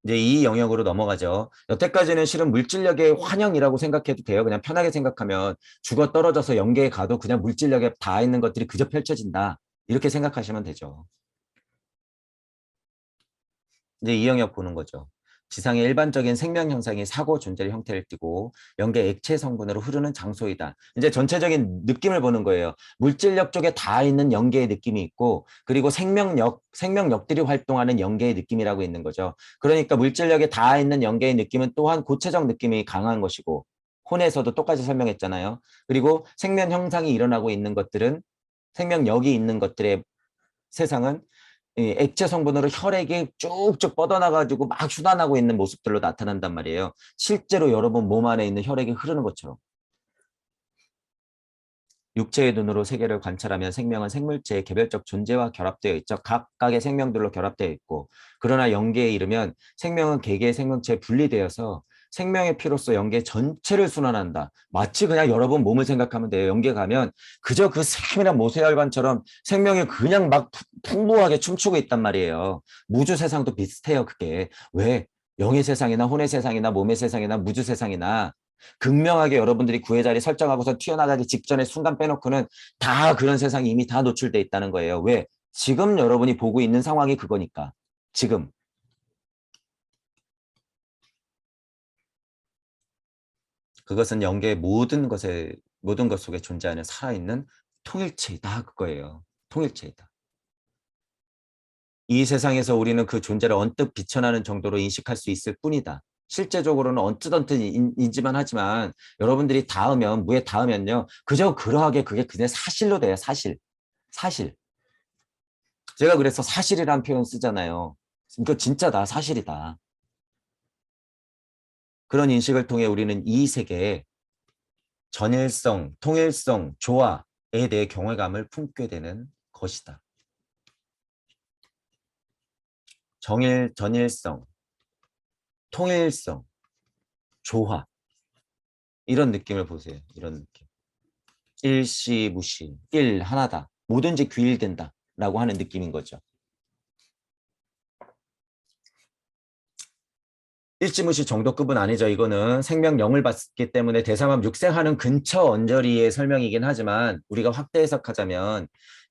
이제 이 영역으로 넘어가죠. 여태까지는 실은 물질력의 환영이라고 생각해도 돼요. 그냥 편하게 생각하면 죽어 떨어져서 영계에 가도 그냥 물질력에 닿아 있는 것들이 그저 펼쳐진다. 이렇게 생각하시면 되죠. 이제 이 영역 보는 거죠. 지상의 일반적인 생명 현상이 사고 존재의 형태를 띠고 영계 액체 성분으로 흐르는 장소이다. 이제 전체적인 느낌을 보는 거예요. 물질력 쪽에 닿아 있는 영계의 느낌이 있고 그리고 생명력들이 활동하는 영계의 느낌이라고 있는 거죠. 그러니까 물질력에 닿아 있는 영계의 느낌은 또한 고체적 느낌이 강한 것이고 혼에서도 똑같이 설명했잖아요. 그리고 생명 형상이 일어나고 있는 것들은 생명력이 있는 것들의 세상은 이 액체 성분으로 혈액이 쭉쭉 뻗어나가지고 막 순환하고 있는 모습들로 나타난단 말이에요. 실제로 여러분 몸 안에 있는 혈액이 흐르는 것처럼. 육체의 눈으로 세계를 관찰하면 생명은 생물체의 개별적 존재와 결합되어 있죠. 각각의 생명들로 결합되어 있고 그러나 영계에 이르면 생명은 개개의 생명체에 분리되어서 생명의 피로써 영계 전체를 순환한다. 마치 그냥 여러분 몸을 생각하면 돼요. 영계 가면 그저 그 세밀한 모세혈관처럼 생명이 그냥 막 풍부하게 춤추고 있단 말이에요. 무주 세상도 비슷해요. 그게. 왜? 영의 세상이나 혼의 세상이나 몸의 세상이나 무주 세상이나 극명하게 여러분들이 구의 자리 설정하고서 튀어나가기 직전에 순간 빼놓고는 다 그런 세상이 이미 다 노출돼 있다는 거예요. 왜? 지금 여러분이 보고 있는 상황이 그거니까. 지금. 그것은 영계의 모든 것 속에 존재하는 살아있는 통일체이다. 그거예요. 통일체이다. 이 세상에서 우리는 그 존재를 언뜻 비춰나는 정도로 인식할 수 있을 뿐이다. 실제적으로는 언뜻 인지만 하지만 여러분들이 닿으면 무에 닿으면요. 그저 그러하게 그게 그냥 사실로 돼요. 사실. 사실. 제가 그래서 사실이라는 표현 쓰잖아요. 이거 진짜다. 사실이다. 그런 인식을 통해 우리는 이 세계의 전일성, 통일성, 조화에 대해 경외감을 품게 되는 것이다. 전일성, 통일성, 조화. 이런 느낌을 보세요. 이런 느낌. 일시무시, 일 하나다. 뭐든지 귀일된다. 라고 하는 느낌인 거죠. 일지무시 정도급은 아니죠. 이거는 생명령을 받기 때문에 대삼합 육생하는 근처 언저리의 설명이긴 하지만 우리가 확대 해석하자면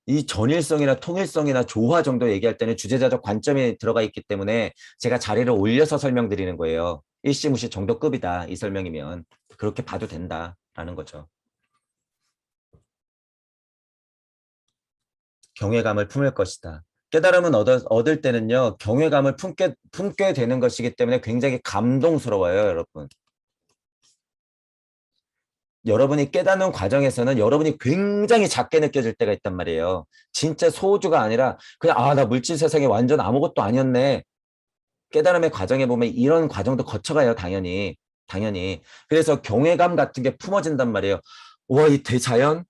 이 전일성이나 통일성이나 조화 정도 얘기할 때는 주제자적 관점이 들어가 있기 때문에 제가 자리를 올려서 설명드리는 거예요. 일시무시 정도급이다. 이 설명이면 그렇게 봐도 된다라는 거죠. 경외감을 품을 것이다. 깨달음은 얻을 때는요. 경외감을 품게 되는 것이기 때문에 굉장히 감동스러워요. 여러분. 여러분이 깨닫는 과정에서는 여러분이 굉장히 작게 느껴질 때가 있단 말이에요. 진짜 소우주가 아니라 그냥 나 물질 세상에 완전 아무것도 아니었네. 깨달음의 과정에 보면 이런 과정도 거쳐가요. 당연히. 당연히. 그래서 경외감 같은 게 품어진단 말이에요. 우와, 이 대자연?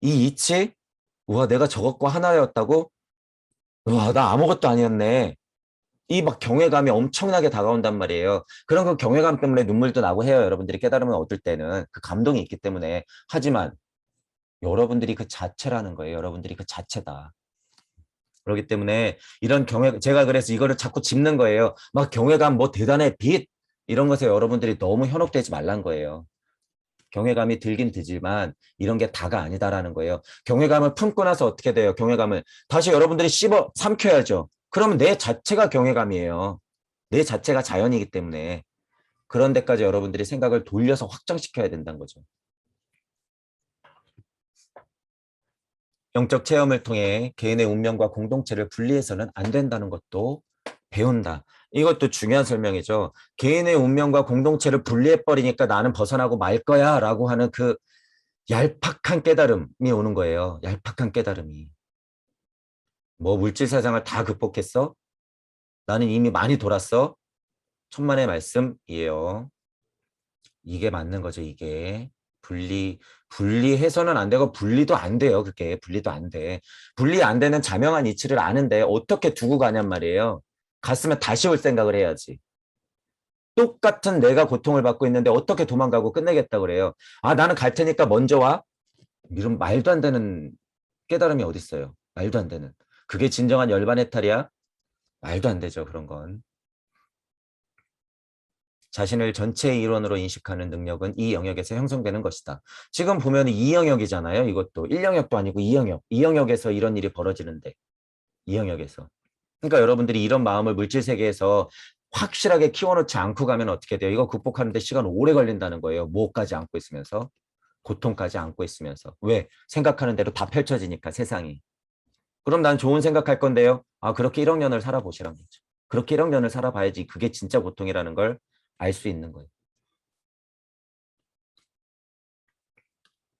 이 이치? 우와, 내가 저것과 하나였다고? 우와, 나 아무것도 아니었네. 이 막 경외감이 엄청나게 다가온단 말이에요. 그런 그 경외감 때문에 눈물도 나고 해요. 여러분들이 깨달음을 얻을 때는 그 감동이 있기 때문에. 하지만 여러분들이 그 자체라는 거예요. 여러분들이 그 자체다. 그렇기 때문에 이런 제가 그래서 이거를 자꾸 짚는 거예요. 막 경외감 뭐 대단해 빛 이런 것에 여러분들이 너무 현혹되지 말란 거예요. 경외감이 들긴 들지만 이런 게 다가 아니다라는 거예요. 경외감을 품고 나서 어떻게 돼요? 경외감을 다시 여러분들이 씹어 삼켜야죠. 그러면 내 자체가 경외감이에요. 내 자체가 자연이기 때문에 그런 데까지 여러분들이 생각을 돌려서 확정시켜야 된다는 거죠. 영적 체험을 통해 개인의 운명과 공동체를 분리해서는 안 된다는 것도 배운다. 이것도 중요한 설명이죠. 개인의 운명과 공동체를 분리해버리니까 나는 벗어나고 말 거야 라고 하는 그 얄팍한 깨달음이 오는 거예요. 얄팍한 깨달음이. 뭐 물질 세상을 다 극복했어? 나는 이미 많이 돌았어? 천만의 말씀이에요. 이게 맞는 거죠, 이게. 분리해서는 안 되고, 분리도 안 돼요, 그게. 분리도 안 돼. 분리 안 되는 자명한 이치를 아는데, 어떻게 두고 가냔 말이에요. 갔으면 다시 올 생각을 해야지. 똑같은 내가 고통을 받고 있는데, 어떻게 도망가고 끝내겠다 그래요. 나는 갈 테니까 먼저 와? 이런 말도 안 되는 깨달음이 어딨어요. 말도 안 되는. 그게 진정한 열반의 탈이야? 말도 안 되죠, 그런 건. 자신을 전체의 일원으로 인식하는 능력은 이 영역에서 형성되는 것이다. 지금 보면 이 영역이잖아요. 이것도 1영역도 아니고 2영역. 2영역에서 이런 일이 벌어지는데 2영역에서. 그러니까 여러분들이 이런 마음을 물질 세계에서 확실하게 키워놓지 않고 가면 어떻게 돼요? 이거 극복하는데 시간 오래 걸린다는 거예요. 뭐까지 안고 있으면서. 고통까지 안고 있으면서. 왜? 생각하는 대로 다 펼쳐지니까 세상이. 그럼 난 좋은 생각할 건데요. 아, 그렇게 1억 년을 살아보시란 거죠. 그렇게 1억 년을 살아봐야지 그게 진짜 고통이라는 걸 알 수 있는 거예요.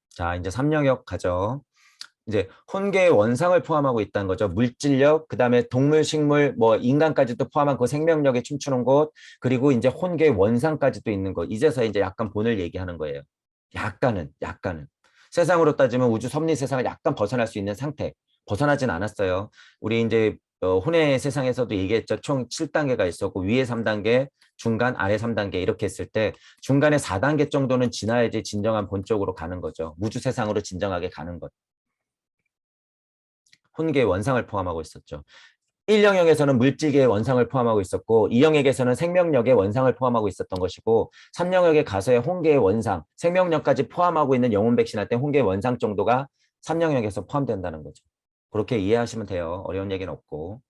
자, 이제 3영역 가죠. 이제 혼계의 원상을 포함하고 있다는 거죠. 물질력, 그다음에 동물, 식물, 뭐 인간까지도 포함한 그 생명력에 춤추는 곳, 그리고 이제 혼계의 원상까지도 있는 것. 이제서 이제 약간 본을 얘기하는 거예요. 약간은. 세상으로 따지면 우주 섭리 세상을 약간 벗어날 수 있는 상태. 벗어나진 않았어요. 우리 이제 혼의 세상에서도 얘기했죠. 총 7단계가 있었고 위에 3단계, 중간, 아래 3단계 이렇게 했을 때 중간에 4단계 정도는 지나야지 진정한 본적으로 가는 거죠. 우주 세상으로 진정하게 가는 것. 혼계의 원상을 포함하고 있었죠. 1영역에서는 물질계의 원상을 포함하고 있었고 2영역에서는 생명력의 원상을 포함하고 있었던 것이고 3영역에 가서의 혼계의 원상, 생명력까지 포함하고 있는 영혼 백신할 때 혼계의 원상 정도가 3영역에서 포함된다는 거죠. 그렇게 이해하시면 돼요. 어려운 얘기는 없고.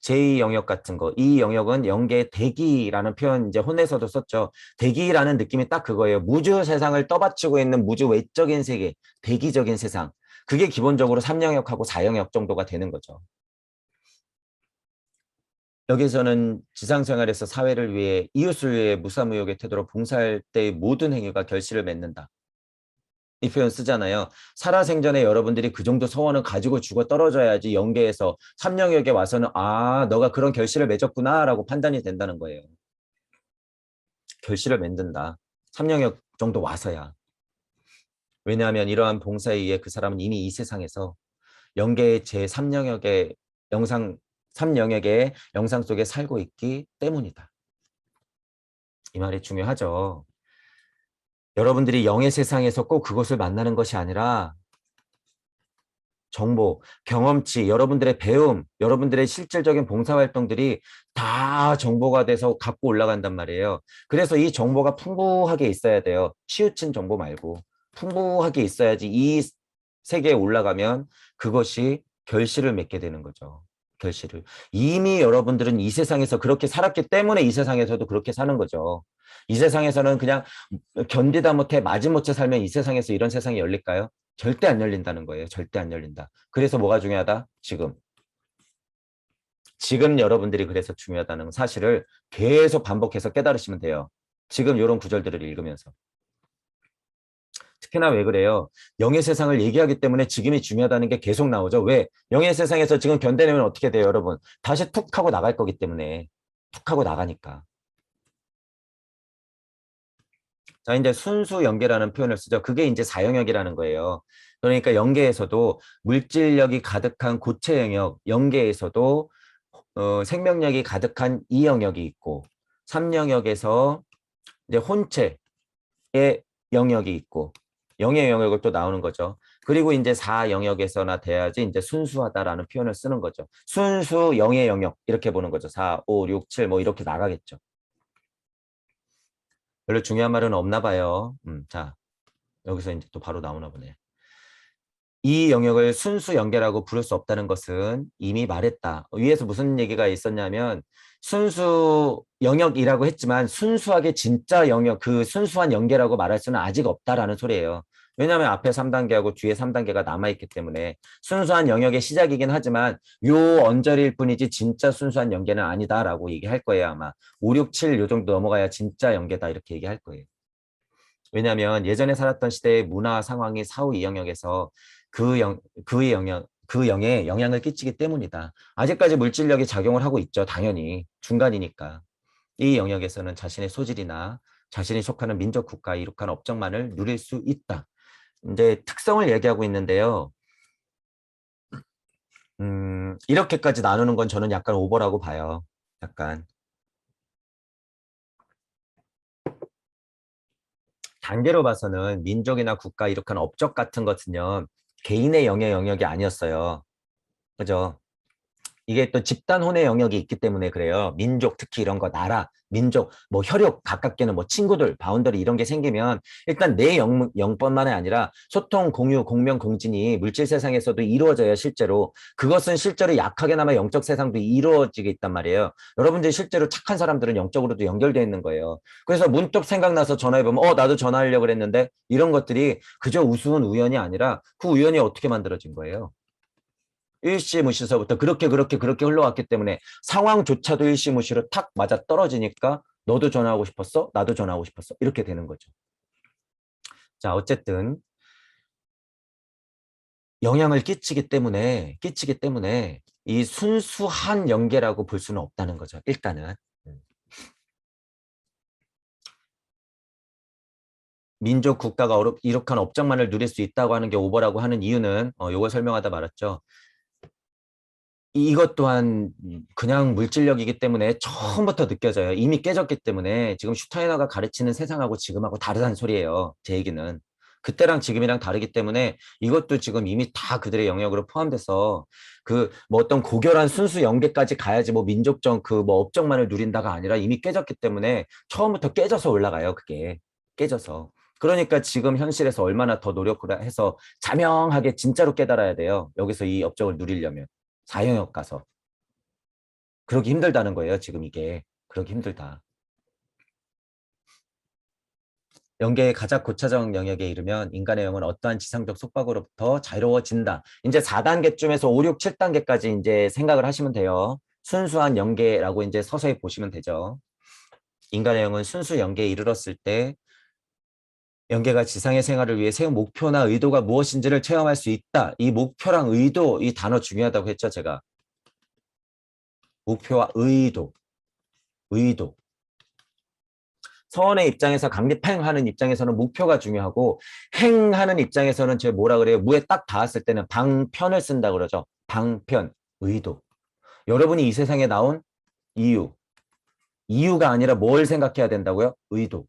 제2영역 같은 거, 이 영역은 영계 대기라는 표현 이제 혼에서도 썼죠. 대기라는 느낌이 딱 그거예요. 무주 세상을 떠받치고 있는 무주 외적인 세계, 대기적인 세상. 그게 기본적으로 3영역하고 4영역 정도가 되는 거죠. 여기서는 지상생활에서 사회를 위해 이웃을 위해 무사무역의 태도로 봉사할 때의 모든 행위가 결실을 맺는다. 이 표현 쓰잖아요. 살아생전에 여러분들이 그 정도 서원을 가지고 죽어 떨어져야지 영계에서 3영역에 와서는 아, 너가 그런 결실을 맺었구나 라고 판단이 된다는 거예요. 결실을 맺는다. 3영역 정도 와서야. 왜냐하면 이러한 봉사에 의해 그 사람은 이미 이 세상에서 영계의 제3영역의 영상 3영역의 영상 속에 살고 있기 때문이다. 이 말이 중요하죠. 여러분들이 영의 세상에서 꼭 그것을 만나는 것이 아니라 정보, 경험치, 여러분들의 배움, 여러분들의 실질적인 봉사활동들이 다 정보가 돼서 갖고 올라간단 말이에요. 그래서 이 정보가 풍부하게 있어야 돼요. 치우친 정보 말고. 풍부하게 있어야지 이 세계에 올라가면 그것이 결실을 맺게 되는 거죠. 결실을. 이미 여러분들은 이 세상에서 그렇게 살았기 때문에 이 세상에서도 그렇게 사는 거죠. 이 세상에서는 그냥 견디다 못해 마지못해 살면 이 세상에서 이런 세상이 열릴까요? 절대 안 열린다는 거예요. 절대 안 열린다. 그래서 뭐가 중요하다? 지금. 지금 여러분들이 그래서 중요하다는 사실을 계속 반복해서 깨달으시면 돼요. 지금 이런 구절들을 읽으면서. 특히나 왜 그래요? 영의 세상을 얘기하기 때문에 지금이 중요하다는 게 계속 나오죠. 왜? 영의 세상에서 지금 견뎌내면 어떻게 돼요, 여러분? 다시 툭 하고 나갈 거기 때문에. 툭 하고 나가니까. 자, 이제 순수 연계라는 표현을 쓰죠. 그게 이제 4영역이라는 거예요. 그러니까 연계에서도 물질력이 가득한 고체 영역, 연계에서도 생명력이 가득한 이 영역이 있고 3영역에서 이제 혼체의 영역이 있고 영의 영역을 또 나오는 거죠. 그리고 이제 4영역에서나 돼야지 이제 순수하다라는 표현을 쓰는 거죠. 순수 영의 영역 이렇게 보는 거죠. 4, 5, 6, 7 뭐 이렇게 나가겠죠. 별로 중요한 말은 없나 봐요. 자, 여기서 이제 또 바로 나오나 보네. 이 영역을 순수 연계라고 부를 수 없다는 것은 이미 말했다. 위에서 무슨 얘기가 있었냐면 순수 영역이라고 했지만 순수하게 진짜 영역, 그 순수한 연계라고 말할 수는 아직 없다라는 소리예요. 왜냐하면 앞에 3단계하고 뒤에 3단계가 남아있기 때문에 순수한 영역의 시작이긴 하지만 요 언저리일 뿐이지 진짜 순수한 연계는 아니다라고 얘기할 거예요. 아마 5, 6, 7 요 정도 넘어가야 진짜 연계다 이렇게 얘기할 거예요. 왜냐하면 예전에 살았던 시대의 문화 상황이 사후 이 영역에서 그의 영역, 그 영에 영향을 끼치기 때문이다. 아직까지 물질력이 작용을 하고 있죠. 당연히 중간이니까. 이 영역에서는 자신의 소질이나 자신이 속하는 민족 국가에 이룩한 업적만을 누릴 수 있다. 이제 특성을 얘기하고 있는데요. 이렇게까지 나누는 건 저는 약간 오버라고 봐요. 약간 단계로 봐서는 민족이나 국가 이룩한 업적 같은 것은요. 개인의 영역이 아니었어요. 그죠? 이게 또 집단혼의 영역이 있기 때문에 그래요. 민족, 특히 이런 거, 나라, 민족, 뭐 혈육, 가깝게는 뭐 친구들, 바운더리 이런 게 생기면 일단 내 영뿐만이 아니라 소통, 공유, 공명, 공진이 물질 세상에서도 이루어져야 실제로 그것은 실제로 약하게나마 영적 세상도 이루어지게 있단 말이에요. 여러분들이 실제로 착한 사람들은 영적으로도 연결되어 있는 거예요. 그래서 문득 생각나서 전화해보면 나도 전화하려고 그랬는데 이런 것들이 그저 우스운 우연이 아니라 그 우연이 어떻게 만들어진 거예요. 일시무시서부터 그렇게 흘러왔기 때문에 상황조차도 일시무시로 탁 맞아 떨어지니까 너도 전화하고 싶었어? 나도 전화하고 싶었어. 이렇게 되는 거죠. 자, 어쨌든 영향을 끼치기 때문에 이 순수한 연계라고 볼 수는 없다는 거죠. 일단은. 민족 국가가 이룩한 업적만을 누릴 수 있다고 하는 게 오버라고 하는 이유는 요걸 설명하다 말았죠. 이것 또한 그냥 물질력이기 때문에 처음부터 느껴져요. 이미 깨졌기 때문에 지금 슈타이너가 가르치는 세상하고 지금하고 다르다는 소리예요. 제 얘기는. 그때랑 지금이랑 다르기 때문에 이것도 지금 이미 다 그들의 영역으로 포함돼서 그 뭐 어떤 고결한 순수 연계까지 가야지 뭐 민족적 그 뭐 업적만을 누린다가 아니라 이미 깨졌기 때문에 처음부터 깨져서 올라가요. 그게 깨져서. 그러니까 지금 현실에서 얼마나 더 노력을 해서 자명하게 진짜로 깨달아야 돼요. 여기서 이 업적을 누리려면. 사형역 가서. 그러기 힘들다는 거예요, 지금 이게. 그러기 힘들다. 연계의 가장 고차적 영역에 이르면 인간의 영은 어떠한 지상적 속박으로부터 자유로워진다. 이제 4단계쯤에서 5, 6, 7단계까지 이제 생각을 하시면 돼요. 순수한 연계라고 이제 서서히 보시면 되죠. 인간의 영은 순수 연계에 이르렀을 때 연계가 지상의 생활을 위해 세운 목표나 의도가 무엇인지를 체험할 수 있다. 이 목표랑 의도, 이 단어 중요하다고 했죠, 제가. 목표와 의도, 의도. 서원의 입장에서 강립행하는 입장에서는 목표가 중요하고 행하는 입장에서는 제가 뭐라 그래요? 무에 딱 닿았을 때는 방편을 쓴다 그러죠. 방편, 의도. 여러분이 이 세상에 나온 이유. 이유가 아니라 뭘 생각해야 된다고요? 의도.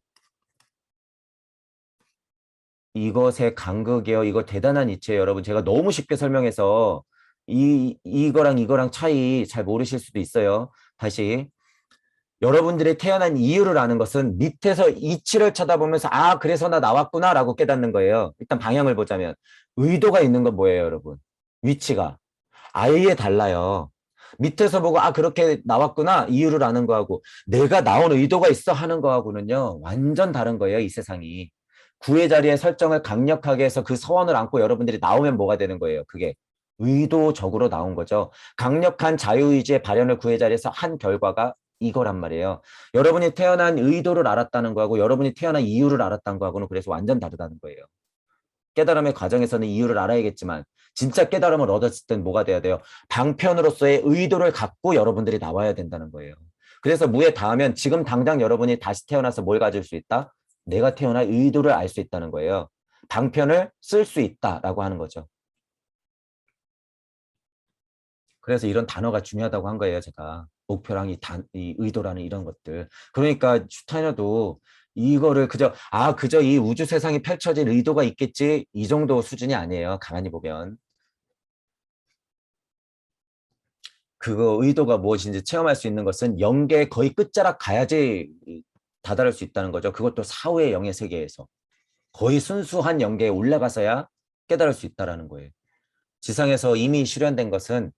이것의 간극이에요. 이거 대단한 이치예요. 여러분 제가 너무 쉽게 설명해서 이거랑 차이 잘 모르실 수도 있어요. 다시. 여러분들이 태어난 이유를 아는 것은 밑에서 이치를 쳐다보면서 그래서 나 나왔구나 라고 깨닫는 거예요. 일단 방향을 보자면 의도가 있는 건 뭐예요, 여러분? 위치가 아예 달라요. 밑에서 보고 그렇게 나왔구나 이유를 아는 거하고 내가 나온 의도가 있어 하는 거하고는요 완전 다른 거예요, 이 세상이. 구의 자리에 설정을 강력하게 해서 그 서원을 안고 여러분들이 나오면 뭐가 되는 거예요? 그게 의도적으로 나온 거죠. 강력한 자유의지의 발현을 구의 자리에서 한 결과가 이거란 말이에요. 여러분이 태어난 의도를 알았다는 거하고 여러분이 태어난 이유를 알았다는 거하고는 그래서 완전 다르다는 거예요. 깨달음의 과정에서는 이유를 알아야겠지만 진짜 깨달음을 얻었을 땐 뭐가 돼야 돼요? 방편으로서의 의도를 갖고 여러분들이 나와야 된다는 거예요. 그래서 무에 닿으면 지금 당장 여러분이 다시 태어나서 뭘 가질 수 있다? 내가 태어날 의도를 알 수 있다는 거예요. 방편을 쓸 수 있다라고 하는 거죠. 그래서 이런 단어가 중요하다고 한 거예요, 제가. 목표랑 이 의도라는 이런 것들. 그러니까 슈타이너도 이거를 그저 이 우주 세상이 펼쳐질 의도가 있겠지 이 정도 수준이 아니에요. 가만히 보면. 그거 의도가 무엇인지 체험할 수 있는 것은 영계의 거의 끝자락 가야지 다다를 수 있다는 거죠. 그것도 사후의 영의 세계에서. 거의 순수한 영계에 올라가서야 깨달을 수 있다는 거예요. 지상에서 이미 실현된 것은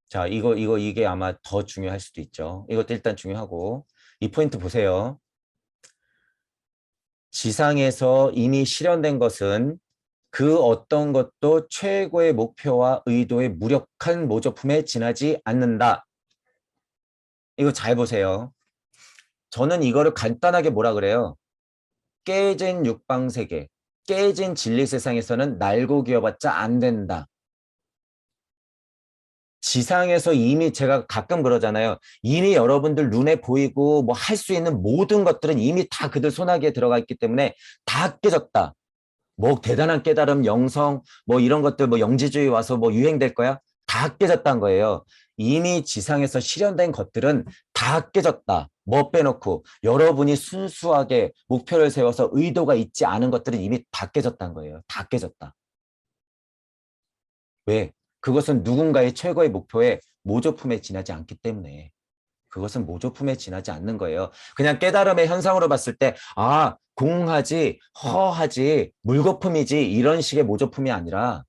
자, 이게 아마 더 중요할 수도 있죠. 이것도 일단 중요하고 이 포인트 보세요. 지상에서 이미 실현된 것은 그 어떤 것도 최고의 목표와 의도의 무력한 모조품에 지나지 않는다. 이거 잘 보세요. 저는 이거를 간단하게 뭐라 그래요? 깨진 육방세계, 깨진 진리 세상에서는 날고 기어봤자 안 된다. 지상에서 이미 제가 가끔 그러잖아요. 이미 여러분들 눈에 보이고 뭐 할 수 있는 모든 것들은 이미 다 그들 손아귀에 들어가 있기 때문에 다 깨졌다. 뭐 대단한 깨달음, 영성, 뭐 이런 것들 뭐 영지주의 와서 뭐 유행될 거야? 다 깨졌다는 거예요. 이미 지상에서 실현된 것들은 다 깨졌다. 뭐 빼놓고 여러분이 순수하게 목표를 세워서 의도가 있지 않은 것들은 이미 다 깨졌다는 거예요. 다 깨졌다. 왜? 그것은 누군가의 최고의 목표에 모조품에 지나지 않기 때문에 그것은 모조품에 지나지 않는 거예요. 그냥 깨달음의 현상으로 봤을 때 공하지, 허하지, 물거품이지 이런 식의 모조품이 아니라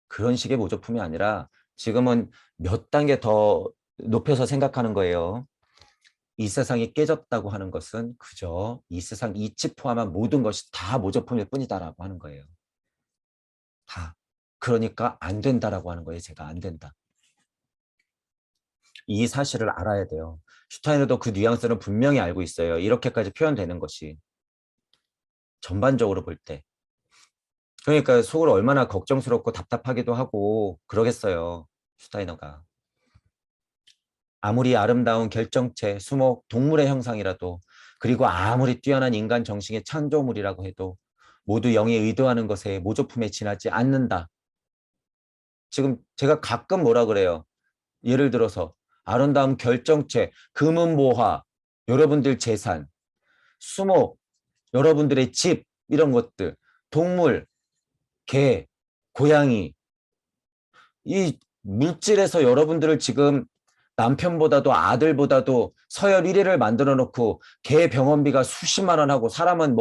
그런 식의 모조품이 아니라 지금은 몇 단계 더 높여서 생각하는 거예요. 이 세상이 깨졌다고 하는 것은 그저 이 세상 이치 포함한 모든 것이 다 모조품일 뿐이다라고 하는 거예요. 다. 그러니까 안 된다라고 하는 거예요. 제가 안 된다. 이 사실을 알아야 돼요. 슈타이너도 그 뉘앙스는 분명히 알고 있어요. 이렇게까지 표현되는 것이. 전반적으로 볼 때. 그러니까 속으로 얼마나 걱정스럽고 답답하기도 하고 그러겠어요. 슈타이너가. 아무리 아름다운 결정체, 수목, 동물의 형상이라도 그리고 아무리 뛰어난 인간 정신의 창조물이라고 해도 모두 영이 의도하는 것에 모조품에 지나지 않는다. 지금 제가 가끔 뭐라 그래요. 예를 들어서 아름다운 결정체, 금은보화, 여러분들 재산, 수목, 여러분들의 집 이런 것들, 동물, 개, 고양이 이 물질에서 여러분들을 지금 남편보다도 아들보다도 서열 1위를 만들어 놓고 개 병원비가 수십만 원 하고 사람은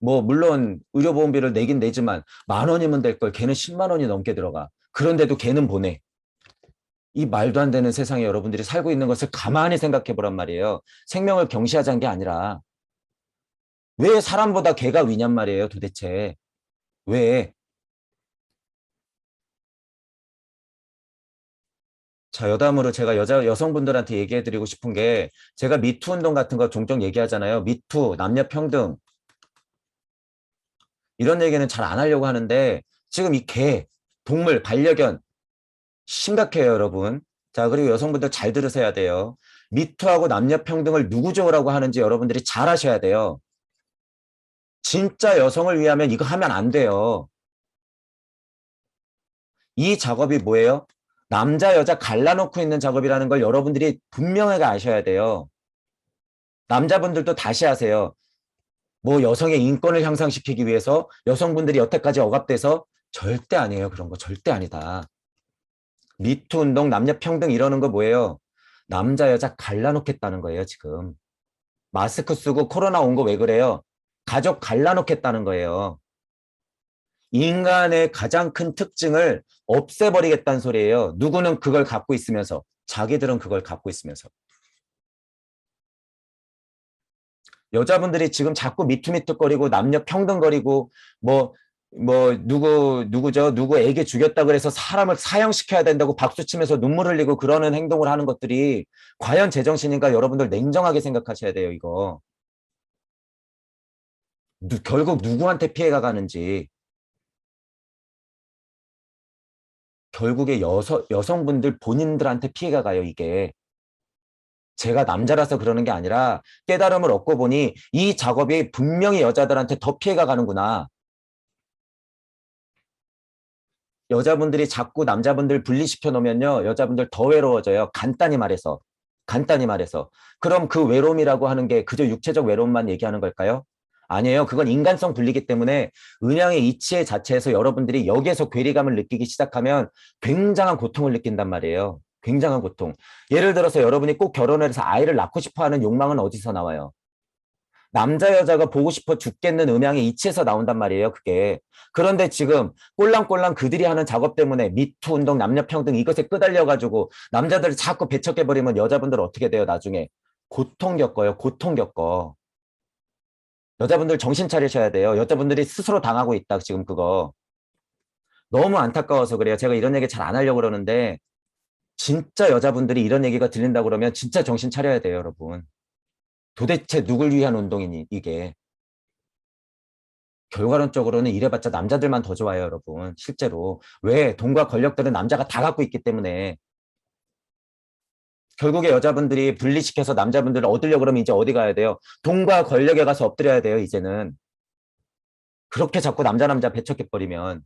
물론 의료보험비를 내긴 내지만 10,000원이면 될 걸 걔는 10만 원이 넘게 들어가. 그런데도 걔는 보내. 이 말도 안 되는 세상에 여러분들이 살고 있는 것을 가만히 생각해 보란 말이에요. 생명을 경시하자는 게 아니라 왜 사람보다 개가 위냔 말이에요 도대체. 왜? 자, 여담으로 제가 여성분들한테 얘기해 드리고 싶은 게 제가 미투 운동 같은 거 종종 얘기하잖아요. 미투, 남녀 평등 이런 얘기는 잘 안 하려고 하는데 지금 이 개, 동물, 반려견 심각해요, 여러분. 자, 그리고 여성분들 잘 들으셔야 돼요. 미투하고 남녀 평등을 누구 좋으라고 하는지 여러분들이 잘 아셔야 돼요. 진짜 여성을 위하면 이거 하면 안 돼요. 이 작업이 뭐예요? 남자, 여자 갈라놓고 있는 작업이라는 걸 여러분들이 분명하게 아셔야 돼요. 남자분들도 다시 하세요. 뭐 여성의 인권을 향상시키기 위해서 여성분들이 여태까지 억압돼서 절대 아니에요. 그런 거 절대 아니다. 미투 운동, 남녀 평등 이러는 거 뭐예요? 남자, 여자 갈라놓겠다는 거예요, 지금. 마스크 쓰고 코로나 온 거 왜 그래요? 가족 갈라놓겠다는 거예요. 인간의 가장 큰 특징을 없애버리겠다는 소리예요. 누구는 그걸 갖고 있으면서, 자기들은 그걸 갖고 있으면서. 여자분들이 지금 자꾸 미투미투거리고 남녀 평등거리고 누구죠? 누구 애기 죽였다 그래서 사람을 사형시켜야 된다고 박수치면서 눈물 흘리고 그러는 행동을 하는 것들이 과연 제정신인가 여러분들 냉정하게 생각하셔야 돼요, 이거. 결국 누구한테 피해가 가는지. 결국에 여성분들 본인들한테 피해가 가요, 이게. 제가 남자라서 그러는 게 아니라 깨달음을 얻고 보니 이 작업이 분명히 여자들한테 더 피해가 가는구나. 여자분들이 자꾸 남자분들 분리시켜 놓으면요. 여자분들 더 외로워져요. 간단히 말해서. 간단히 말해서. 그럼 그 외로움이라고 하는 게 그저 육체적 외로움만 얘기하는 걸까요? 아니에요. 그건 인간성 분리기 때문에 은양의 이치 자체에서 여러분들이 여기에서 괴리감을 느끼기 시작하면 굉장한 고통을 느낀단 말이에요. 굉장한 고통. 예를 들어서 여러분이 꼭 결혼을 해서 아이를 낳고 싶어 하는 욕망은 어디서 나와요? 남자 여자가 보고 싶어 죽겠는 음양의 이치에서 나온단 말이에요, 그게. 그런데 지금 꼴랑꼴랑 그들이 하는 작업 때문에 미투 운동, 남녀평등 이것에 끄달려가지고 남자들을 자꾸 배척해버리면 여자분들 어떻게 돼요, 나중에? 고통 겪어요, 고통 겪어. 여자분들 정신 차리셔야 돼요. 여자분들이 스스로 당하고 있다, 지금 그거. 너무 안타까워서 그래요. 제가 이런 얘기 잘 안 하려고 그러는데 진짜 여자분들이 이런 얘기가 들린다 그러면 진짜 정신 차려야 돼요, 여러분. 도대체 누굴 위한 운동이니, 이게. 결과론적으로는 이래봤자 남자들만 더 좋아요, 여러분. 실제로. 왜? 돈과 권력들은 남자가 다 갖고 있기 때문에. 결국에 여자분들이 분리시켜서 남자분들을 얻으려고 그러면 이제 어디 가야 돼요? 돈과 권력에 가서 엎드려야 돼요, 이제는. 그렇게 자꾸 남자 배척해버리면.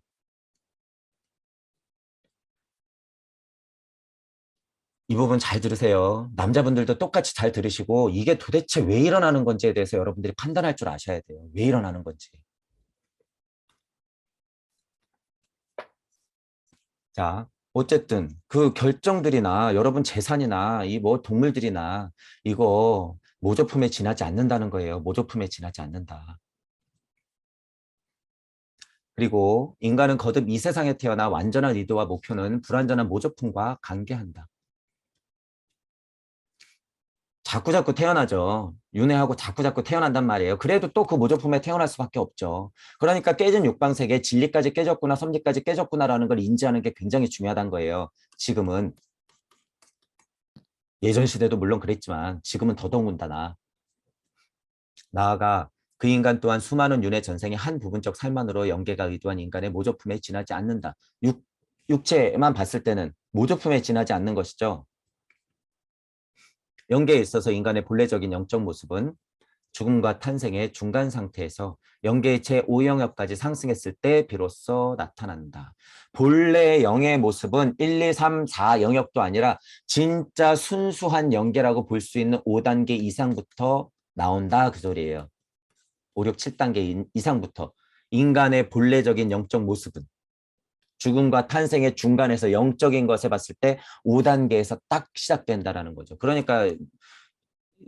이 부분 잘 들으세요. 남자분들도 똑같이 잘 들으시고 이게 도대체 왜 일어나는 건지에 대해서 여러분들이 판단할 줄 아셔야 돼요. 왜 일어나는 건지. 자, 어쨌든 그 결정들이나 여러분 재산이나 이 뭐 동물들이나 이거 모조품에 지나지 않는다는 거예요. 모조품에 지나지 않는다. 그리고 인간은 거듭 이 세상에 태어나 완전한 의도와 목표는 불완전한 모조품과 관계한다. 자꾸자꾸 태어나죠. 윤회하고 자꾸자꾸 태어난단 말이에요. 그래도 또 그 모조품에 태어날 수밖에 없죠. 그러니까 깨진 육방세계 진리까지 깨졌구나, 섭리까지 깨졌구나라는 걸 인지하는 게 굉장히 중요하다는 거예요. 지금은. 예전 시대도 물론 그랬지만 지금은 더더군다나. 나아가 그 인간 또한 수많은 윤회 전생의 한 부분적 삶만으로 영계가 의도한 인간의 모조품에 지나지 않는다. 육체만 봤을 때는 모조품에 지나지 않는 것이죠. 영계에 있어서 인간의 본래적인 영적 모습은 죽음과 탄생의 중간 상태에서 영계의 제5영역까지 상승했을 때 비로소 나타난다. 본래 영의 모습은 1, 2, 3, 4 영역도 아니라 진짜 순수한 영계라고 볼 수 있는 5단계 이상부터 나온다 그 소리예요. 5, 6, 7단계 이상부터 인간의 본래적인 영적 모습은 죽음과 탄생의 중간에서 영적인 것에 봤을 때 5단계에서 딱 시작된다라는 거죠. 그러니까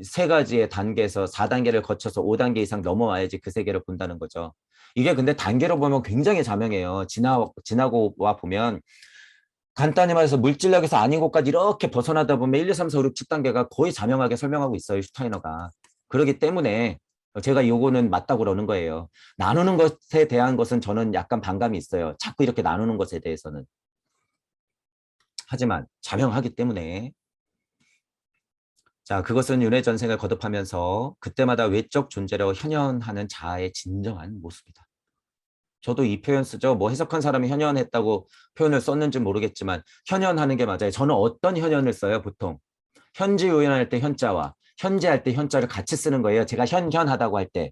세 가지의 단계에서 4단계를 거쳐서 5단계 이상 넘어와야지 그 세계를 본다는 거죠. 이게 근데 단계로 보면 굉장히 자명해요. 지나고 와 보면 간단히 말해서 물질력에서 아닌 곳까지 이렇게 벗어나다 보면 1, 2, 3, 4, 5, 6, 7단계가 거의 자명하게 설명하고 있어요. 슈타이너가. 그렇기 때문에 제가 요거는 맞다고 그러는 거예요. 나누는 것에 대한 것은 저는 약간 반감이 있어요. 자꾸 이렇게 나누는 것에 대해서는. 하지만 자명하기 때문에 자, 그것은 윤회 전생을 거듭하면서 그때마다 외적 존재로 현현하는 자아의 진정한 모습이다. 저도 이 표현 쓰죠. 뭐 해석한 사람이 현현했다고 표현을 썼는지 모르겠지만 현현하는 게 맞아요. 저는 어떤 현현을 써요, 보통. 현지요연할 때 현자와 현재할 때 현자를 같이 쓰는 거예요. 제가 현현하다고 할 때.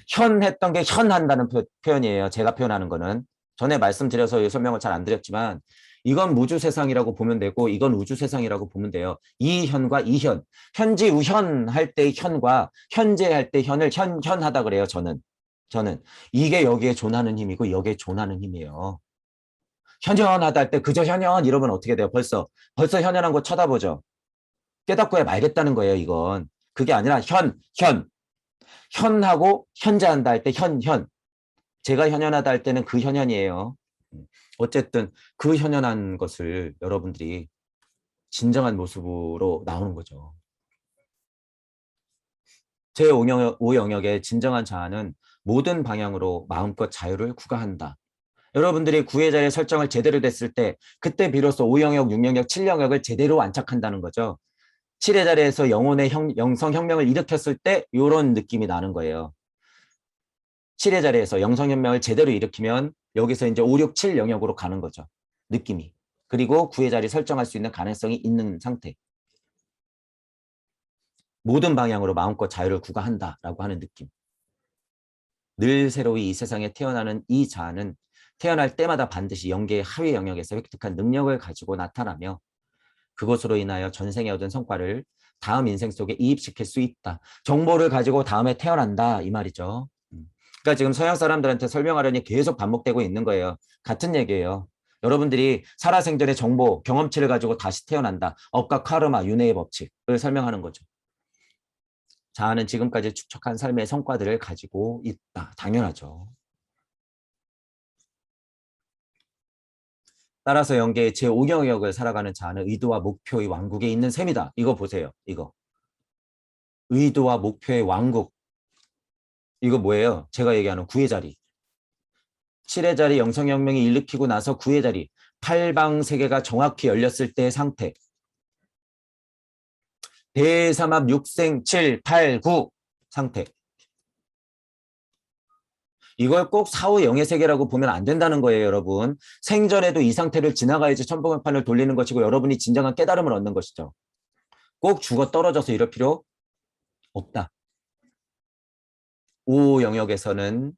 현했던 게 현한다는 표현이에요. 제가 표현하는 거는. 전에 말씀드려서 설명을 잘 안 드렸지만 이건 무주세상이라고 보면 되고 이건 우주세상이라고 보면 돼요. 이 현과 이 현. 현지우현 할 때의 현과 현재 할 때 현을 현하다 그래요. 저는. 이게 여기에 존하는 힘이고 여기에 존하는 힘이에요. 현현하다 할 때 그저 현현 이러면 어떻게 돼요? 벌써 현현한 거 쳐다보죠. 깨닫고야 말겠다는 거예요. 이건. 그게 아니라 현하고 현재한다 할 때 현. 제가 현현하다 할 때는 그 현현이에요. 어쨌든 그 현현한 것을 여러분들이 진정한 모습으로 나오는 거죠. 제5영역의 진정한 자아는 모든 방향으로 마음껏 자유를 구가한다. 여러분들이 구의 자리의 설정을 제대로 됐을 때 그때 비로소 5영역, 6영역, 7영역을 제대로 안착한다는 거죠. 7의 자리에서 영혼의 영성혁명을 일으켰을 때 이런 느낌이 나는 거예요. 7의 자리에서 영성혁명을 제대로 일으키면 여기서 이제 5, 6, 7 영역으로 가는 거죠. 느낌이. 그리고 9의 자리 설정할 수 있는 가능성이 있는 상태. 모든 방향으로 마음껏 자유를 구가한다라고 하는 느낌. 늘 새로이 이 세상에 태어나는 이 자아는 태어날 때마다 반드시 영계의 하위 영역에서 획득한 능력을 가지고 나타나며 그것으로 인하여 전생에 얻은 성과를 다음 인생 속에 이입시킬 수 있다. 정보를 가지고 다음에 태어난다 이 말이죠. 그러니까 지금 서양 사람들한테 설명하려니 계속 반복되고 있는 거예요. 같은 얘기예요. 여러분들이 살아생전의 정보, 경험치를 가지고 다시 태어난다. 업과 카르마, 윤회의 법칙을 설명하는 거죠. 자아는 지금까지 축적한 삶의 성과들을 가지고 있다. 당연하죠. 따라서 영계의 제5영역을 살아가는 자아는 의도와 목표의 왕국에 있는 셈이다. 이거 보세요. 이거. 의도와 목표의 왕국. 이거 뭐예요? 제가 얘기하는 구의 자리. 7의 자리 영성혁명이 일으키고 나서 9의 자리. 팔방세계가 정확히 열렸을 때의 상태. 대삼합 6생 7, 8, 9 상태. 이걸 꼭 4, 5, 0의 세계라고 보면 안 된다는 거예요, 여러분. 생전에도 이 상태를 지나가야지 천복판을 돌리는 것이고 여러분이 진정한 깨달음을 얻는 것이죠. 꼭 죽어 떨어져서 이럴 필요 없다. 5 영역에서는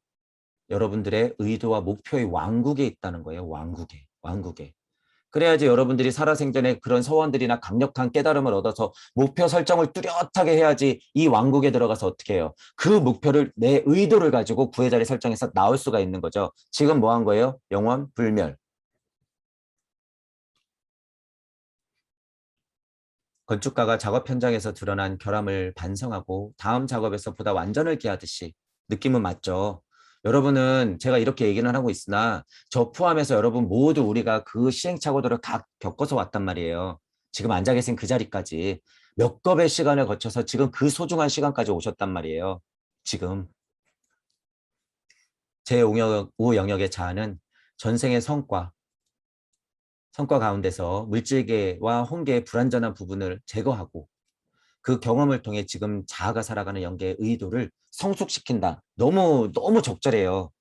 여러분들의 의도와 목표의 왕국에 있다는 거예요. 왕국에. 그래야지 여러분들이 살아생전에 그런 서원들이나 강력한 깨달음을 얻어서 목표 설정을 뚜렷하게 해야지 이 왕국에 들어가서 어떻게 해요? 그 목표를 내 의도를 가지고 구의 자리 설정해서 나올 수가 있는 거죠. 지금 뭐 한 거예요? 영원 불멸. 건축가가 작업 현장에서 드러난 결함을 반성하고 다음 작업에서 보다 완전을 기하듯이 느낌은 맞죠. 여러분은 제가 이렇게 얘기는 하고 있으나 저 포함해서 여러분 모두 우리가 그 시행착오들을 각 겪어서 왔단 말이에요. 지금 앉아 계신 그 자리까지 몇 겁의 시간을 거쳐서 지금 그 소중한 시간까지 오셨단 말이에요. 지금 제5 영역의 자아는 전생의 성과 가운데서 물질계와 혼계의 불완전한 부분을 제거하고 그 경험을 통해 지금 자아가 살아가는 영계의 의도를 성숙시킨다. 너무 적절해요.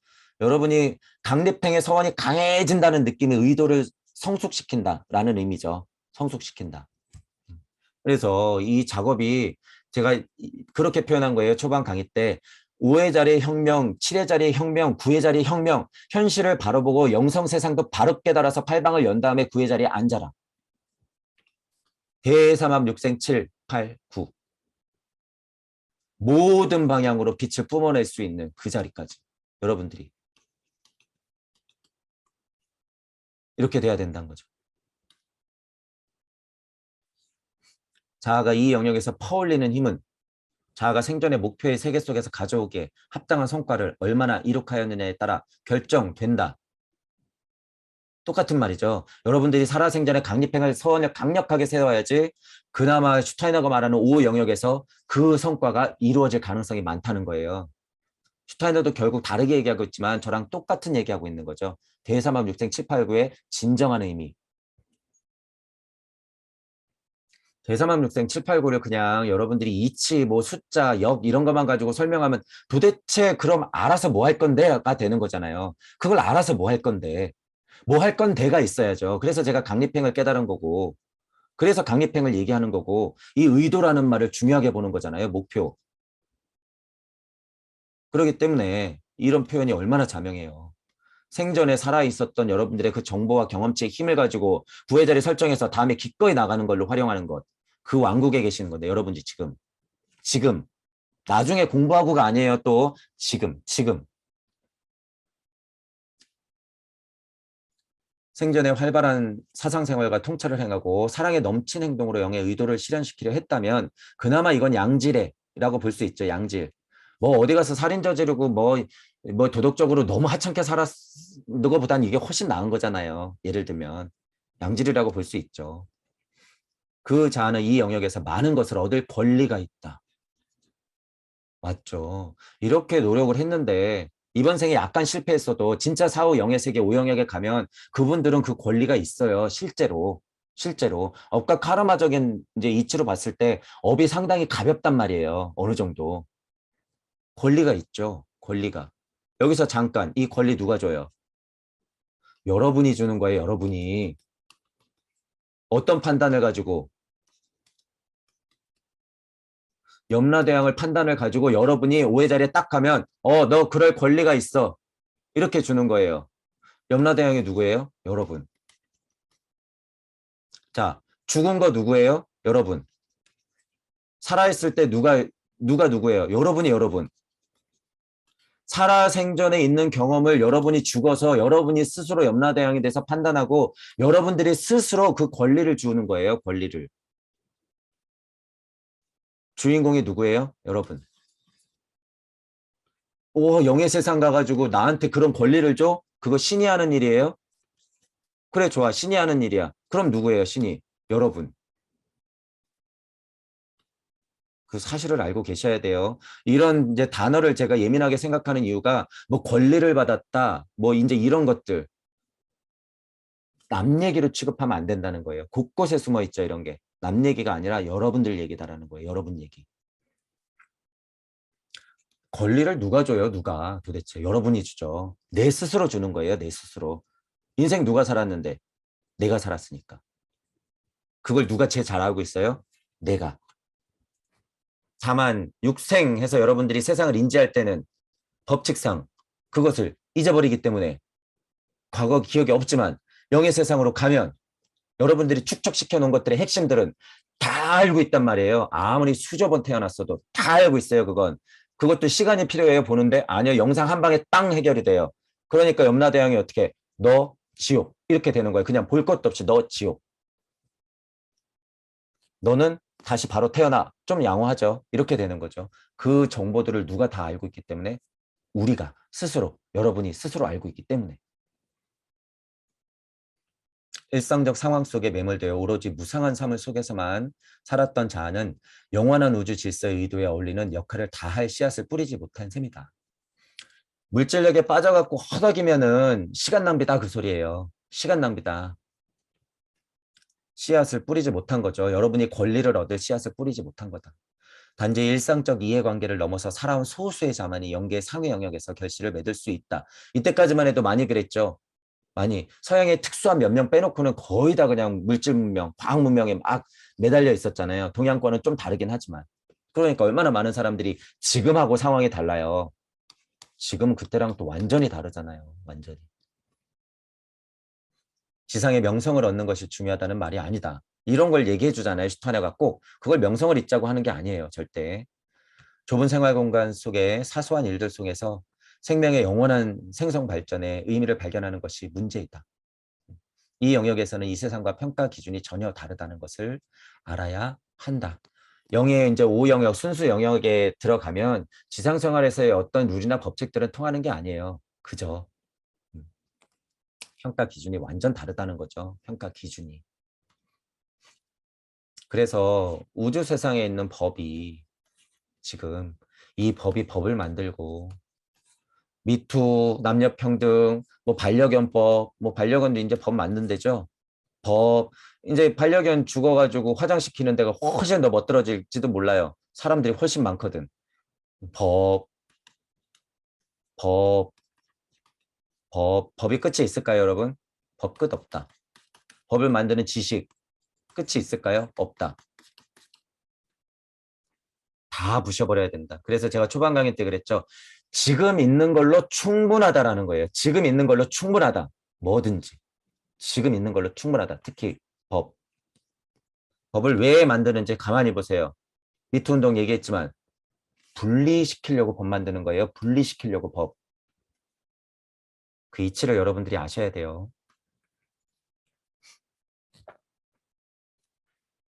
여러분이 강립행의 서원이 강해진다는 느낌의 의도를 성숙시킨다라는 의미죠. 성숙시킨다. 그래서 이 작업이 제가 그렇게 표현한 거예요. 초반 강의 때 5의 자리의 혁명, 7의 자리의 혁명, 9의 자리의 혁명, 현실을 바로 보고 영성 세상도 바로 깨달아서 팔방을 연 다음에 9의 자리에 앉아라. 대삼합 육생 7, 8, 9. 모든 방향으로 빛을 뿜어낼 수 있는 그 자리까지 여러분들이 이렇게 돼야 된다는 거죠. 자아가 이 영역에서 퍼올리는 힘은 자아가 생존의 목표의 세계 속에서 가져오기에 합당한 성과를 얼마나 이룩하였느냐에 따라 결정된다. 똑같은 말이죠. 여러분들이 살아생전에 강립행을 서원을 강력하게 세워야지 그나마 슈타이너가 말하는 5 영역에서 그 성과가 이루어질 가능성이 많다는 거예요. 슈타이너도 결국 다르게 얘기하고 있지만 저랑 똑같은 얘기하고 있는 거죠. 대삼합 육생 7, 8, 9의 진정한 의미. 대삼합 육생 7, 8, 9를 그냥 여러분들이 이치, 뭐 숫자, 역 이런 것만 가지고 설명하면 도대체 그럼 알아서 뭐 할 건데가 되는 거잖아요. 그걸 알아서 뭐 할 건데. 뭐 할 건데가 있어야죠. 그래서 제가 강립행을 깨달은 거고 그래서 강립행을 얘기하는 거고 이 의도라는 말을 중요하게 보는 거잖아요. 목표. 그렇기 때문에 이런 표현이 얼마나 자명해요. 생전에 살아있었던 여러분들의 그 정보와 경험치의 힘을 가지고 부의 자리 설정해서 다음에 기꺼이 나가는 걸로 활용하는 것. 그 왕국에 계시는 건데 여러분들이 지금 나중에 공부하고가 아니에요. 또 지금 생전에 활발한 사상생활과 통찰을 행하고 사랑에 넘친 행동으로 영의 의도를 실현시키려 했다면 그나마 이건 양질이라고 볼 수 있죠. 양질. 뭐 어디 가서 살인 저지르고 뭐 도덕적으로 너무 하찮게 살았는 것보다는 이게 훨씬 나은 거잖아요. 예를 들면 양질이라고 볼 수 있죠. 그 자아는 이 영역에서 많은 것을 얻을 권리가 있다. 맞죠. 이렇게 노력을 했는데 이번 생에 약간 실패했어도 진짜 4, 5 영의 세계 5 영역에 가면 그분들은 그 권리가 있어요. 실제로 업과 카르마적인 이제 이치로 봤을 때 업이 상당히 가볍단 말이에요. 어느 정도 권리가 있죠. 권리가. 여기서 잠깐 이 권리 누가 줘요? 여러분이 주는 거예요. 여러분이 어떤 판단을 가지고 염라대왕을 판단을 가지고 여러분이 5의 자리에 딱 가면 너 그럴 권리가 있어. 이렇게 주는 거예요. 염라대왕이 누구예요? 여러분. 자, 죽은 거 누구예요? 여러분. 살아있을 때 누가 누구예요? 여러분이 여러분. 살아생전에 있는 경험을 여러분이 죽어서 여러분이 스스로 염라대왕이 돼서 판단하고 여러분들이 스스로 그 권리를 주는 거예요. 권리를. 주인공이 누구예요? 여러분. 영의 세상 가가지고 나한테 그런 권리를 줘? 그거 신이 하는 일이에요? 그래, 좋아. 신이 하는 일이야. 그럼 누구예요, 신이? 여러분. 그 사실을 알고 계셔야 돼요. 이런 이제 단어를 제가 예민하게 생각하는 이유가 뭐 권리를 받았다, 뭐 이제 이런 것들. 남 얘기로 취급하면 안 된다는 거예요. 곳곳에 숨어 있죠, 이런 게. 남 얘기가 아니라 여러분들 얘기다라는 거예요. 여러분 얘기. 권리를 누가 줘요? 누가 도대체? 여러분이 주죠. 내 스스로 주는 거예요. 내 스스로. 인생 누가 살았는데? 내가 살았으니까. 그걸 누가 제일 잘 알고 있어요? 내가. 다만 육생해서 여러분들이 세상을 인지할 때는 법칙상 그것을 잊어버리기 때문에 과거 기억이 없지만 영의 세상으로 가면 여러분들이 축적시켜 놓은 것들의 핵심들은 다 알고 있단 말이에요. 아무리 수조 번 태어났어도 다 알고 있어요. 그것도 시간이 필요해요. 보는데 아니요. 영상 한 방에 땅 해결이 돼요. 그러니까 염라대왕이 어떻게 너 지옥 이렇게 되는 거예요. 그냥 볼 것도 없이 너 지옥. 너는 다시 바로 태어나. 좀 양호하죠. 이렇게 되는 거죠. 그 정보들을 누가 다 알고 있기 때문에 우리가 스스로, 여러분이 스스로 알고 있기 때문에 일상적 상황 속에 매몰되어 오로지 무상한 삶을 속에서만 살았던 자아는 영원한 우주 질서의 의도에 어울리는 역할을 다할 씨앗을 뿌리지 못한 셈이다. 물질력에 빠져갖고 허덕이면은 시간 낭비다 그 소리예요. 시간 낭비다. 씨앗을 뿌리지 못한 거죠. 여러분이 권리를 얻을 씨앗을 뿌리지 못한 거다. 단지 일상적 이해관계를 넘어서 살아온 소수의 자만이 영계의 상위 영역에서 결실을 맺을 수 있다. 이때까지만 해도 많이 그랬죠. 많이. 서양의 특수한 몇 명 빼놓고는 거의 다 그냥 물질 문명, 과학 문명에 막 매달려 있었잖아요. 동양권은 좀 다르긴 하지만. 그러니까 얼마나 많은 사람들이 지금하고 상황이 달라요. 지금은 그때랑 또 완전히 다르잖아요. 완전히. 지상의 명성을 얻는 것이 중요하다는 말이 아니다. 이런 걸 얘기해 주잖아요. 슈타네가 꼭 그걸 명성을 잇자고 하는 게 아니에요. 절대. 좁은 생활 공간 속의 사소한 일들 속에서 생명의 영원한 생성 발전의 의미를 발견하는 것이 문제이다. 이 영역에서는 이 세상과 평가 기준이 전혀 다르다는 것을 알아야 한다. 영의 이제 5영역, 순수 영역에 들어가면 지상생활에서의 어떤 룰이나 법칙들은 통하는 게 아니에요. 그죠? 음, 평가 기준이 완전 다르다는 거죠. 평가 기준이. 그래서 우주 세상에 있는 법이 지금 이 법이 법을 만들고 미투, 남녀평등, 뭐 반려견법, 뭐 반려견도 이제 법 만든대죠. 법, 이제 반려견 죽어가지고 화장시키는 데가 훨씬 더 멋들어질지도 몰라요. 사람들이 훨씬 많거든. 법, 법, 법이 끝이 있을까요, 여러분? 법 끝 없다. 법을 만드는 지식, 끝이 있을까요? 없다. 다 부셔버려야 된다. 그래서 제가 초반 강의 때 그랬죠. 지금 있는 걸로 충분하다라는 거예요. 지금 있는 걸로 충분하다. 뭐든지. 지금 있는 걸로 충분하다. 특히 법. 법을 왜 만드는지 가만히 보세요. 미투운동 얘기했지만 분리시키려고 법 만드는 거예요. 분리시키려고 법. 그 이치를 여러분들이 아셔야 돼요.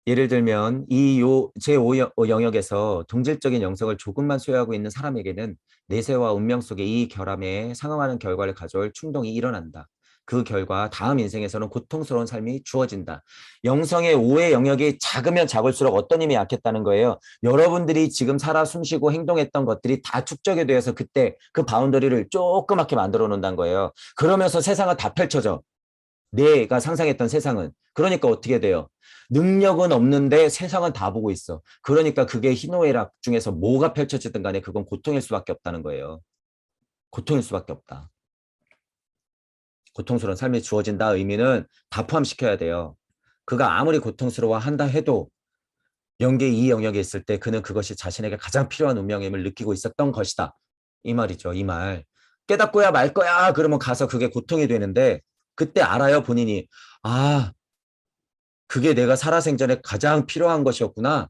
예를 들면 제5 영역에서 동질적인 영성을 조금만 소유하고 있는 사람에게는 내세와 운명 속의 이 결함에 상응하는 결과를 가져올 충동이 일어난다. 그 결과 다음 인생에서는 고통스러운 삶이 주어진다. 영성의 5의 영역이 작으면 작을수록 어떤 힘이 약했다는 거예요. 여러분들이 지금 살아 숨쉬고 행동했던 것들이 다 축적이 되어서 그때 그 바운더리를 조그맣게 만들어 놓는다는 거예요. 그러면서 세상은 다 펼쳐져. 내가 상상했던 세상은. 그러니까 어떻게 돼요? 능력은 없는데 세상은 다 보고 있어. 그러니까 그게 희노애락 중에서 뭐가 펼쳐지든 간에 그건 고통일 수밖에 없다는 거예요. 고통일 수밖에 없다. 고통스러운 삶이 주어진다 의미는 다 포함시켜야 돼요. 그가 아무리 고통스러워한다 해도 영계 이 영역에 있을 때 그는 그것이 자신에게 가장 필요한 운명임을 느끼고 있었던 것이다. 이 말이죠. 이 말. 깨닫고야 말 거야. 그러면 가서 그게 고통이 되는데 그때 알아요. 본인이. 아, 그게 내가 살아생전에 가장 필요한 것이었구나.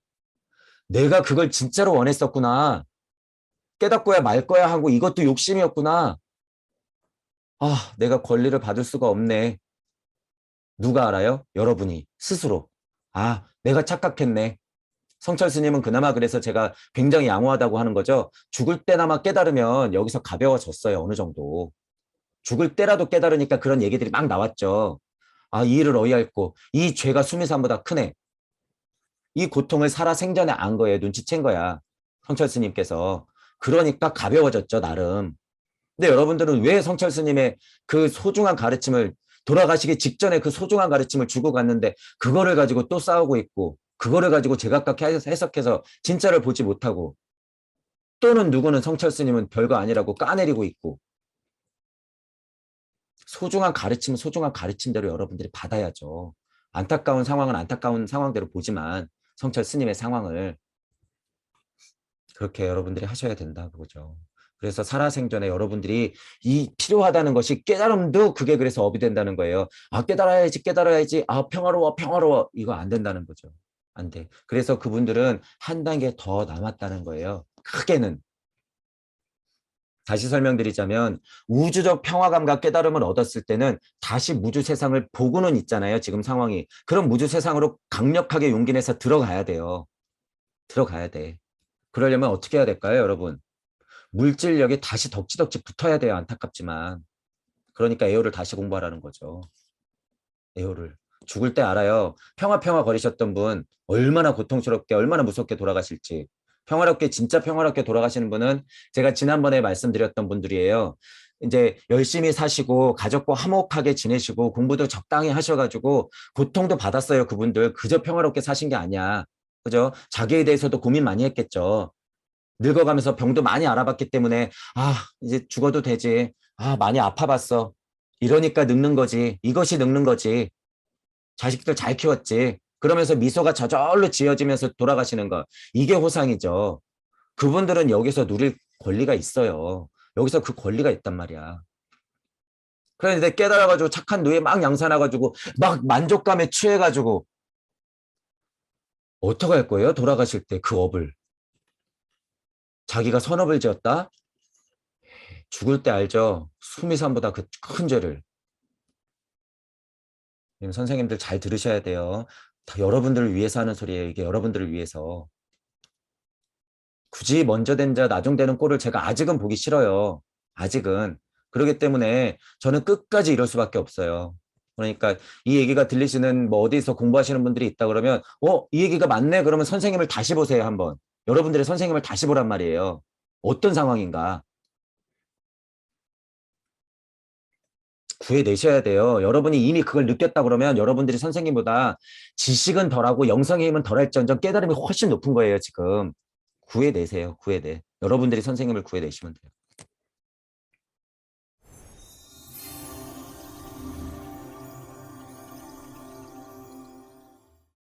내가 그걸 진짜로 원했었구나. 깨닫고야 말 거야 하고 이것도 욕심이었구나. 아, 내가 권리를 받을 수가 없네. 누가 알아요? 여러분이 스스로. 아, 내가 착각했네. 성철 스님은 그나마 그래서 제가 굉장히 양호하다고 하는 거죠. 죽을 때나마 깨달으면 여기서 가벼워졌어요. 어느 정도. 죽을 때라도 깨달으니까 그런 얘기들이 막 나왔죠. 아, 이 일을 어이없고 이 죄가 수미산보다 크네. 이 고통을 살아생전에 안 거예요. 눈치챈 거야. 성철 스님께서. 그러니까 가벼워졌죠, 나름. 근데 여러분들은 왜 성철 스님의 그 소중한 가르침을 돌아가시기 직전에 그 소중한 가르침을 주고 갔는데 그거를 가지고 또 싸우고 있고 그거를 가지고 제각각 해석해서 진짜를 보지 못하고 또는 누구는 성철 스님은 별거 아니라고 까내리고 있고 소중한 가르침은 소중한 가르침대로 여러분들이 받아야죠. 안타까운 상황은 안타까운 상황대로 보지만 성철 스님의 상황을 그렇게 여러분들이 하셔야 된다 그거죠. 그래서 살아생전에 여러분들이 이 필요하다는 것이 깨달음도 그게 그래서 업이 된다는 거예요. 아, 깨달아야지, 깨달아야지. 아, 평화로워, 평화로워. 이거 안 된다는 거죠. 안 돼. 그래서 그분들은 한 단계 더 남았다는 거예요. 크게는. 다시 설명드리자면 우주적 평화감과 깨달음을 얻었을 때는 다시 무주 세상을 보고는 있잖아요. 지금 상황이. 그럼 무주 세상으로 강력하게 용기 내서 들어가야 돼요. 들어가야 돼. 그러려면 어떻게 해야 될까요, 여러분? 물질력이 다시 덕지덕지 붙어야 돼요. 안타깝지만. 그러니까 에어를 다시 공부하라는 거죠. 에어를. 죽을 때 알아요. 평화 거리셨던 분 얼마나 고통스럽게 얼마나 무섭게 돌아가실지. 평화롭게 진짜 평화롭게 돌아가시는 분은 제가 지난번에 말씀드렸던 분들이에요. 이제 열심히 사시고 가족과 화목하게 지내시고 공부도 적당히 하셔가지고 고통도 받았어요. 그분들 그저 평화롭게 사신 게 아니야. 그죠? 자기에 대해서도 고민 많이 했겠죠. 늙어가면서 병도 많이 알아봤기 때문에 이제 죽어도 되지. 많이 아파봤어. 이러니까 늙는 거지. 이것이 늙는 거지. 자식들 잘 키웠지. 그러면서 미소가 저절로 지어지면서 돌아가시는 거. 이게 호상이죠. 그분들은 여기서 누릴 권리가 있어요. 여기서 그 권리가 있단 말이야. 그런데 깨달아가지고 착한 노예 막 양산해가지고 막 만족감에 취해가지고 어떻게 할 거예요? 돌아가실 때 그 업을. 자기가 선업을 지었다? 죽을 때 알죠? 수미산보다 그 큰 죄를. 선생님들 잘 들으셔야 돼요. 다 여러분들을 위해서 하는 소리예요. 이게 여러분들을 위해서. 굳이 먼저 된 자 나중되는 꼴을 제가 아직은 보기 싫어요. 아직은. 그렇기 때문에 저는 끝까지 이럴 수밖에 없어요. 그러니까 이 얘기가 들리시는 뭐 어디서 공부하시는 분들이 있다 그러면 이 얘기가 맞네. 그러면 선생님을 다시 보세요. 한번. 여러분들의 선생님을 다시 보란 말이에요. 어떤 상황인가. 구해내셔야 돼요. 여러분이 이미 그걸 느꼈다 그러면 여러분들이 선생님보다 지식은 덜하고 영성의 힘은 덜할지언정 깨달음이 훨씬 높은 거예요. 지금. 구해내세요. 구해내. 여러분들이 선생님을 구해내시면 돼요.